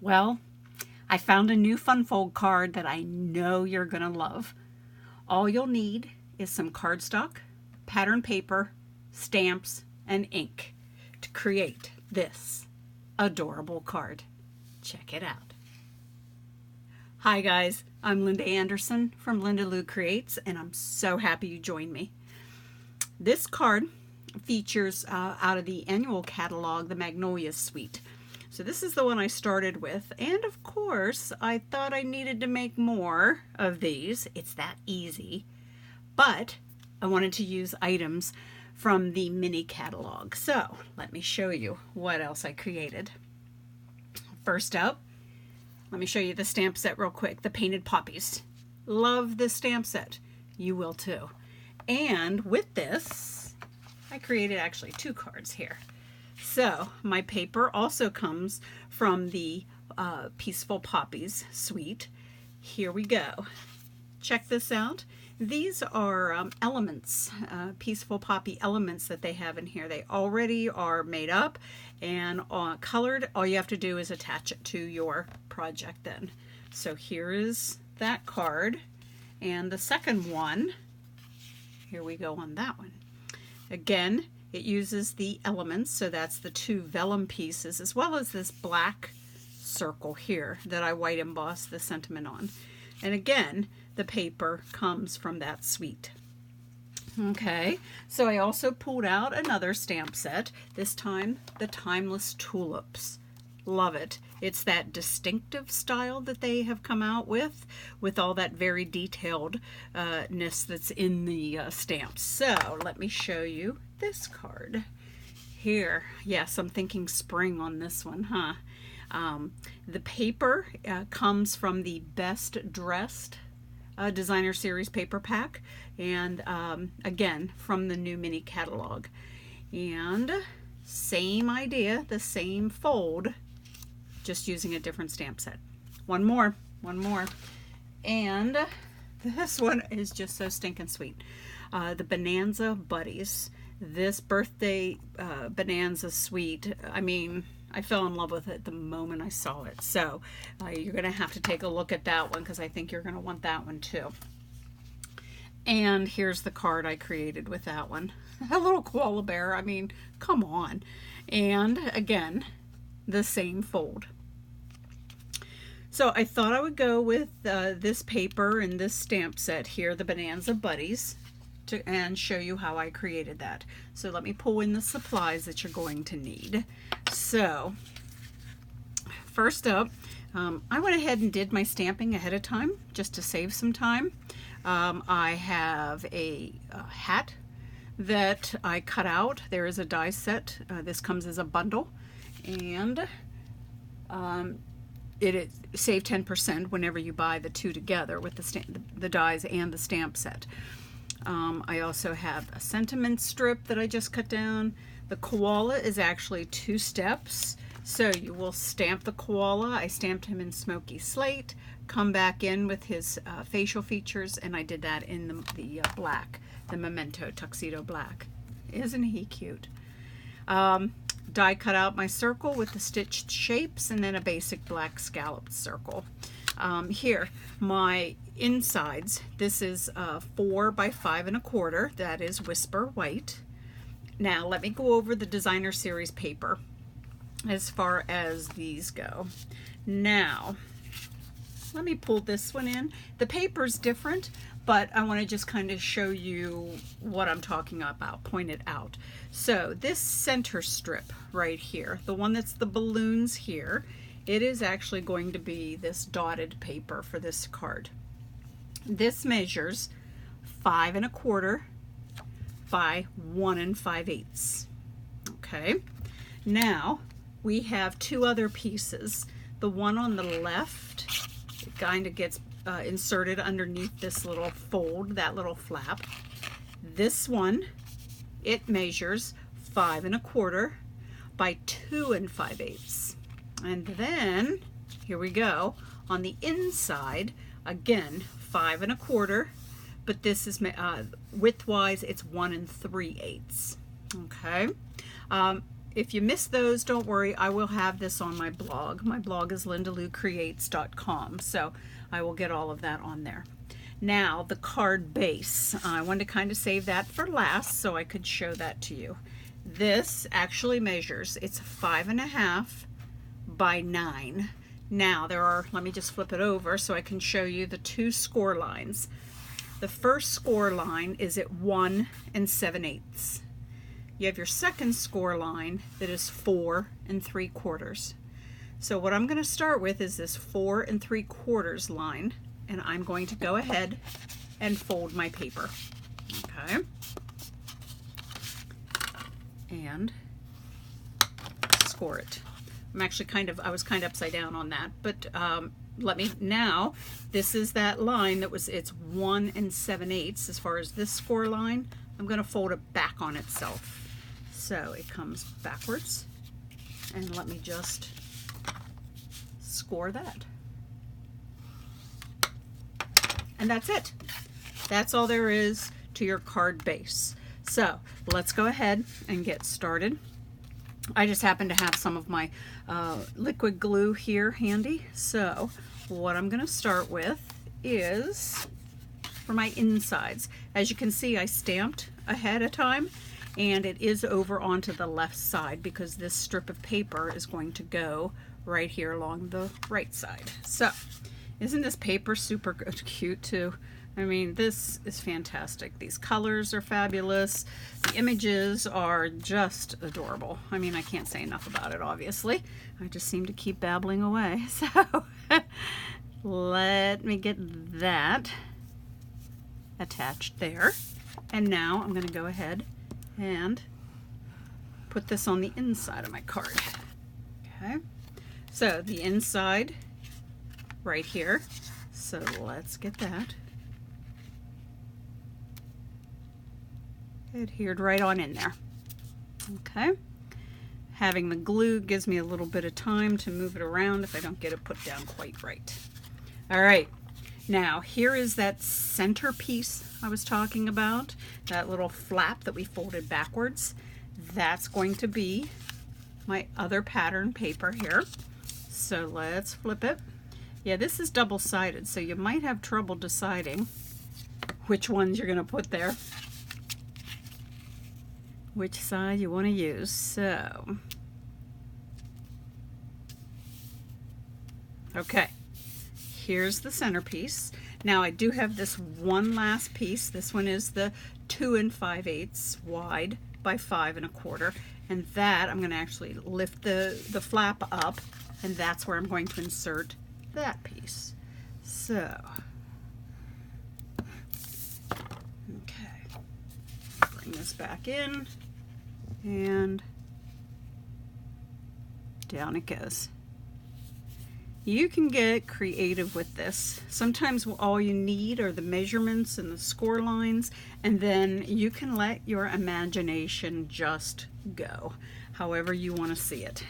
Well, I found a new fun fold card that I know you're gonna love. All you'll need is some cardstock, pattern paper, stamps, and ink to create this adorable card. Check it out. Hi guys, I'm Linda Anderson from Linda Lou Creates, and I'm so happy you joined me. This card features out of the annual catalog, the Magnolia Suite. So this is the one I started with, and of course I thought I needed to make more of these. It's that easy, but I wanted to use items from the mini catalog. So let me show you what else I created. First up, let me show you the stamp set real quick, the Painted Poppies. Love this stamp set. You will too. And with this, I created actually two cards here. So my paper also comes from the Peaceful Poppies suite. Here we go. Check this out. These are elements, Peaceful Poppy elements that they have in here. They already are made up and colored. All you have to do is attach it to your project then. So here is that card. And the second one, here we go on that one. Again, it uses the elements, so that's the two vellum pieces, as well as this black circle here that I white embossed the sentiment on. And again, the paper comes from that suite. Okay, so I also pulled out another stamp set, this time the Timeless Tulips. Love it. It's that distinctive style that they have come out with all that very detailedness that's in the stamps. So let me show you this card here. Yes, I'm thinking spring on this one, huh? The paper comes from the Best Dressed Designer Series paper pack, and again from the new mini catalog. And same idea, the same fold, just using a different stamp set. One more. And this one is just so stinking sweet. The Bonanza Buddies. This birthday Bonanza suite, I mean, I fell in love with it the moment I saw it. So you're going to have to take a look at that one because I think you're going to want that one too. And here's the card I created with that one. A little koala bear, I mean, come on. And again, the same fold. So I thought I would go with this paper and this stamp set here, the Bonanza Buddies, and show you how I created that. So let me pull in the supplies that you're going to need. So first up, I went ahead and did my stamping ahead of time just to save some time. I have a hat that I cut out. There is a die set. This comes as a bundle, and it save 10% whenever you buy the two together with the dies and the stamp set. I also have a sentiment strip that I just cut down. The koala is actually 2 steps. So you will stamp the koala. I stamped him in smoky slate, come back in with his facial features, and I did that in the black, the Memento Tuxedo Black. Isn't he cute? Die cut out my circle with the stitched shapes and then a basic black scalloped circle. Here, my insides, this is 4 by 5 1/4, that is Whisper White. Now let me go over the Designer Series paper as far as these go. Now, let me pull this one in. The paper's different, but I want to just kind of show you what I'm talking about, point it out. So this center strip right here, the one that's the balloons here, it is actually going to be this dotted paper for this card. This measures 5 1/4 by 1 5/8. Okay, now we have 2 other pieces. The one on the left, it kind of gets inserted underneath this little fold, that little flap. This one, it measures 5 1/4 by 2 5/8. And then, here we go, on the inside, again, 5 1/4, but this is width-wise, it's 1 3/8. Okay. if you missed those, don't worry, I will have this on my blog. My blog is lindaloucreates.com, so I will get all of that on there. Now, the card base. I wanted to kind of save that for last so I could show that to you. This actually measures, it's 5.5 by 9. Now, let me just flip it over so I can show you the two score lines. The first score line is at 1 7/8. You have your second score line that is 4 3/4. So what I'm going to start with is this 4 3/4 line, and I'm going to go ahead and fold my paper. Okay. And score it. I was kind of upside down on that, but now, this is that line it's 1 7/8 as far as this score line. I'm going to fold it back on itself. So it comes backwards, and let me just score that. And that's it. That's all there is to your card base. So let's go ahead and get started. I just happen to have some of my liquid glue here handy. So what I'm going to start with is for my insides. As you can see, I stamped ahead of time, and it is over onto the left side because this strip of paper is going to go right here along the right side. So isn't this paper super cute too? I mean, this is fantastic. These colors are fabulous. The images are just adorable. I mean, I can't say enough about it, obviously. I just seem to keep babbling away. So let me get that attached there. And now I'm going to go ahead and put this on the inside of my card. Okay. So the inside right here. So let's get that adhered right on in there. Okay. Having the glue gives me a little bit of time to move it around if I don't get it put down quite right. All right. Now, here is that centerpiece I was talking about, that little flap that we folded backwards. That's going to be my other pattern paper here. So let's flip it. Yeah, this is double-sided, so you might have trouble deciding which ones you're going to put there, which side you want to use. So, okay. Here's the centerpiece. Now I do have this one last piece. This one is the 2 5/8 wide by 5 1/4, and that I'm going to actually lift the flap up, and that's where I'm going to insert that piece. So, okay, bring this back in, and down it goes. You can get creative with this. Sometimes all you need are the measurements and the score lines, and then you can let your imagination just go, however you want to see it.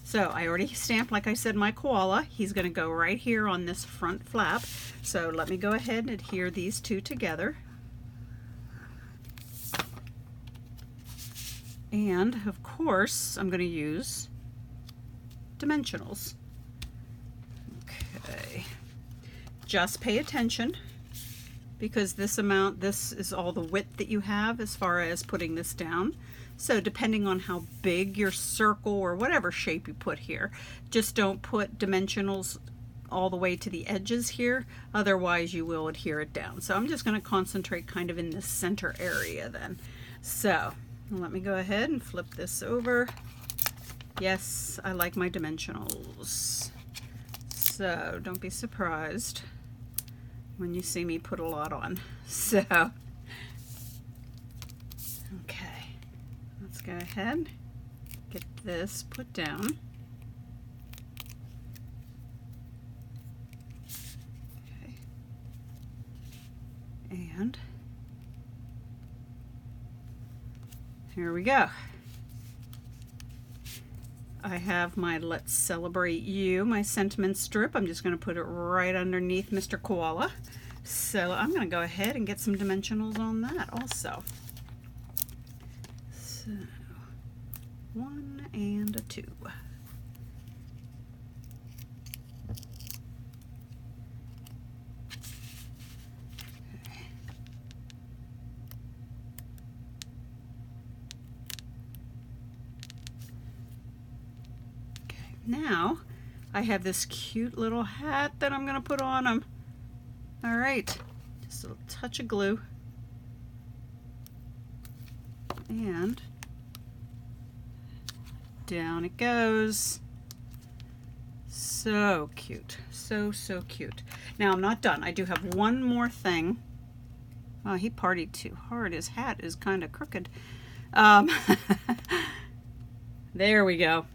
So I already stamped, like I said, my koala. He's going to go right here on this front flap. So let me go ahead and adhere these two together. And of course, I'm going to use dimensionals. Okay, just pay attention because this is all the width that you have as far as putting this down. So depending on how big your circle or whatever shape you put here, just don't put dimensionals all the way to the edges here, otherwise you will adhere it down. So I'm just going to concentrate kind of in the center area then. So let me go ahead and flip this over. Yes, I like my dimensionals. So don't be surprised when you see me put a lot on. So, okay, let's go ahead, get this put down. Okay. And here we go. I have my Let's Celebrate You, my sentiment strip. I'm just going to put it right underneath Mr. Koala. So I'm going to go ahead and get some dimensionals on that also. So 1 and a 2. Now I have this cute little hat that I'm going to put on them. All right, just a touch of glue. And down it goes. So cute. So cute. Now I'm not done. I do have one more thing. Oh, he partied too hard. His hat is kind of crooked. There we go.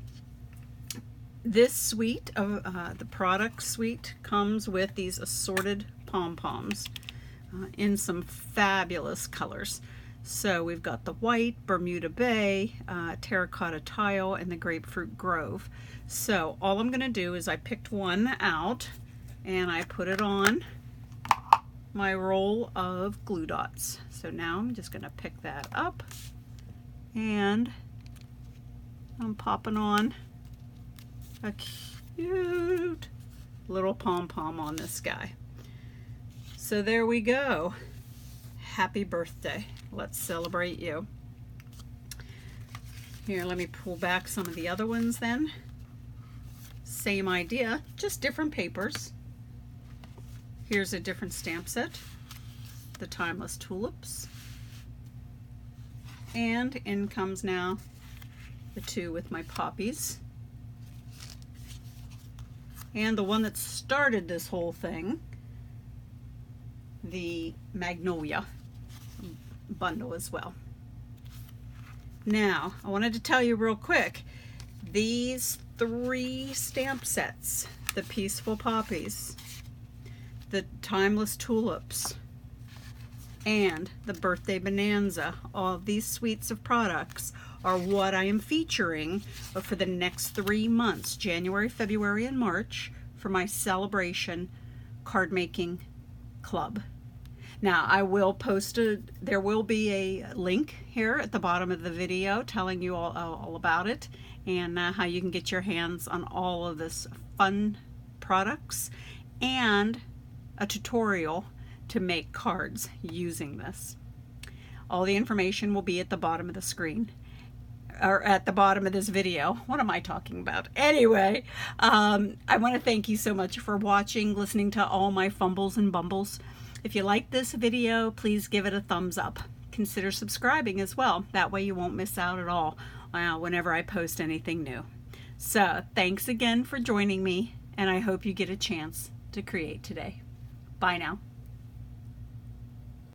This suite of the product suite comes with these assorted pom-poms in some fabulous colors. So we've got the white, Bermuda Bay, terracotta tile, and the grapefruit grove. So all I'm going to do is I picked one out and I put it on my roll of glue dots. So now I'm just going to pick that up and I'm popping on a cute little pom-pom on this guy. So there we go. Happy birthday. Let's celebrate you. Here, let me pull back some of the other ones then. Same idea, just different papers. Here's a different stamp set. The Timeless Tulips. And in comes now the 2 with my poppies. And the one that started this whole thing, the Magnolia bundle as well. Now, I wanted to tell you real quick, these 3 stamp sets, the Peaceful Poppies, the Timeless Tulips, and the Birthday Bonanza, all of these suites of products are what I am featuring for the next 3 months, January, February, and March, for my Saleabration Card Making Club. Now, I will post there will be a link here at the bottom of the video telling you all about it and how you can get your hands on all of this fun products and a tutorial to make cards using this. All the information will be at the bottom of the screen, or at the bottom of this video. What am I talking about? Anyway, I want to thank you so much for watching, listening to all my fumbles and bumbles. If you like this video, please give it a thumbs up. Consider subscribing as well. That way you won't miss out at all whenever I post anything new. So thanks again for joining me, and I hope you get a chance to create today. Bye now.